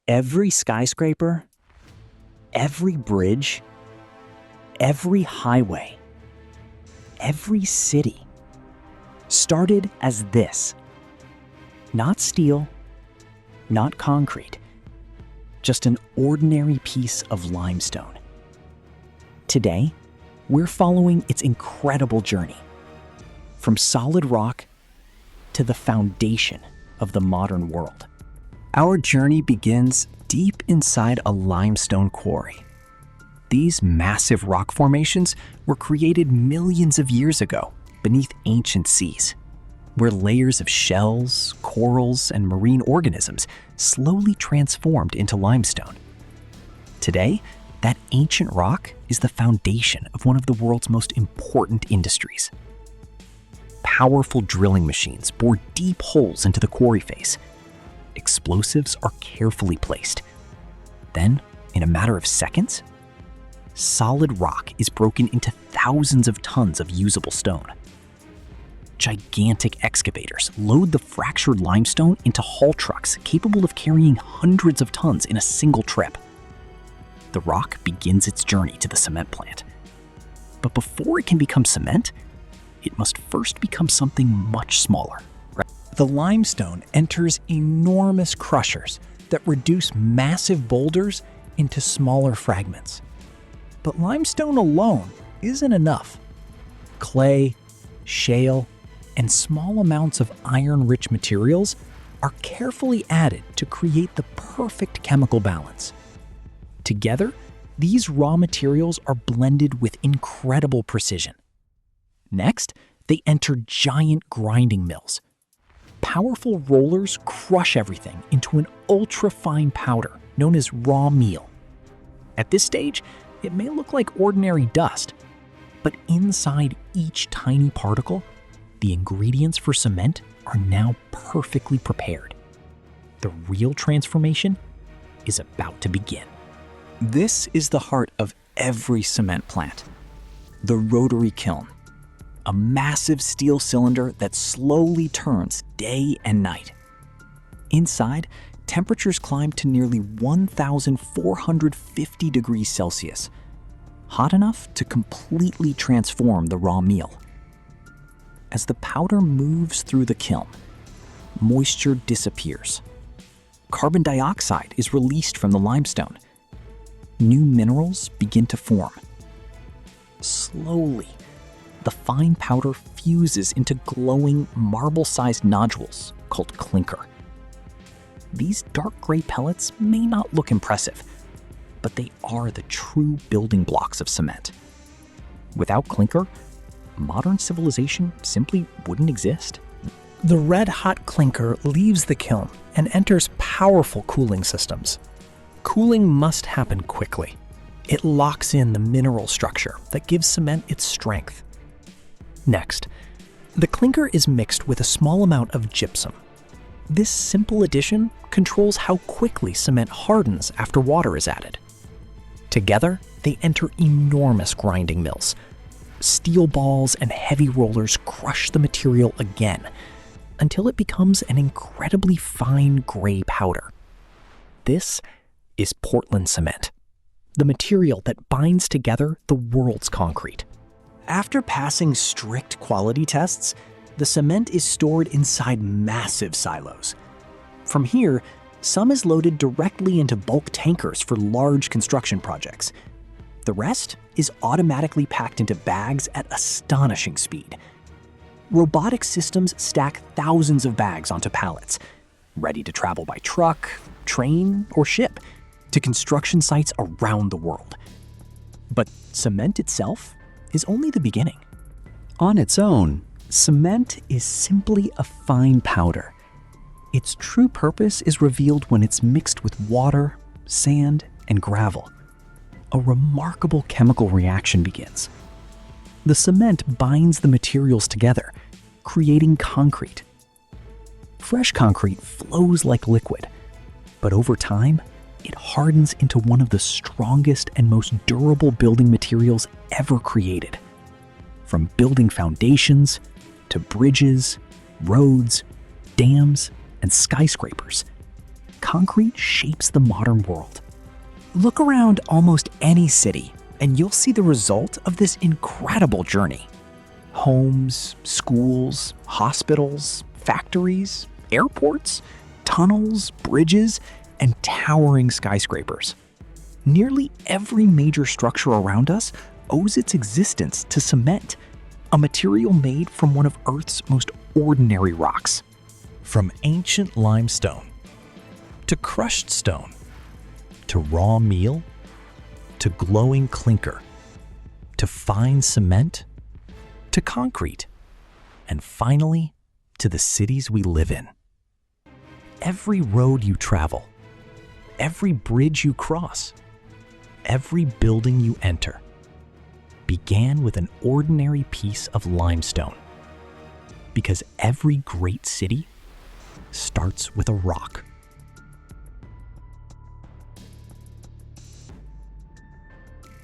Every skyscraper, every bridge, every highway, every city started as this. Not steel, not concrete, just an ordinary piece of limestone. Today, we're following its incredible journey, from solid rock to the foundation of the modern world. Our journey begins deep inside a limestone quarry. These massive rock formations were created millions of years ago beneath ancient seas, where layers of shells, corals, and marine organisms slowly transformed into limestone. Today, that ancient rock is the foundation of one of the world's most important industries. Powerful drilling machines bore deep holes into the quarry face. Explosives are carefully placed. Then, in a matter of seconds, solid rock is broken into thousands of tons of usable stone. Gigantic excavators load the fractured limestone into haul trucks capable of carrying hundreds of tons in a single trip. The rock begins its journey to the cement plant. But before it can become cement, it must first become something much smaller. The limestone enters enormous crushers that reduce massive boulders into smaller fragments. But limestone alone isn't enough. Clay, shale, and small amounts of iron-rich materials are carefully added to create the perfect chemical balance. Together, these raw materials are blended with incredible precision. Next, they enter giant grinding mills. Powerful rollers crush everything into an ultra-fine powder known as raw meal. At this stage, it may look like ordinary dust, but inside each tiny particle, the ingredients for cement are now perfectly prepared. The real transformation is about to begin. This is the heart of every cement plant, the rotary kiln. A massive steel cylinder that slowly turns day and night. Inside, temperatures climb to nearly 1,450 degrees Celsius, hot enough to completely transform the raw meal. As the powder moves through the kiln, moisture disappears. Carbon dioxide is released from the limestone. New minerals begin to form. Slowly, the fine powder fuses into glowing marble-sized nodules called clinker. These dark gray pellets may not look impressive, but they are the true building blocks of cement. Without clinker, modern civilization simply wouldn't exist. The red-hot clinker leaves the kiln and enters powerful cooling systems. Cooling must happen quickly. It locks in the mineral structure that gives cement its strength. Next, the clinker is mixed with a small amount of gypsum. This simple addition controls how quickly cement hardens after water is added. Together, they enter enormous grinding mills. Steel balls and heavy rollers crush the material again until it becomes an incredibly fine gray powder. This is Portland cement, the material that binds together the world's concrete. After passing strict quality tests, the cement is stored inside massive silos. From here, some is loaded directly into bulk tankers for large construction projects. The rest is automatically packed into bags at astonishing speed. Robotic systems stack thousands of bags onto pallets, ready to travel by truck, train, or ship to construction sites around the world. But cement itself is only the beginning. On its own, cement is simply a fine powder. Its true purpose is revealed when it's mixed with water, sand, and gravel. A remarkable chemical reaction begins. The cement binds the materials together, creating concrete. Fresh concrete flows like liquid, but over time, it hardens into one of the strongest and most durable building materials ever created. From building foundations to bridges, roads, dams, and skyscrapers, concrete shapes the modern world. Look around almost any city, and you'll see the result of this incredible journey. Homes, schools, hospitals, factories, airports, tunnels, bridges, and towering skyscrapers. Nearly every major structure around us owes its existence to cement, a material made from one of Earth's most ordinary rocks. From ancient limestone, to crushed stone, to raw meal, to glowing clinker, to fine cement, to concrete, and finally, to the cities we live in. Every road you travel, every bridge you cross, every building you enter, began with an ordinary piece of limestone. Because every great city starts with a rock.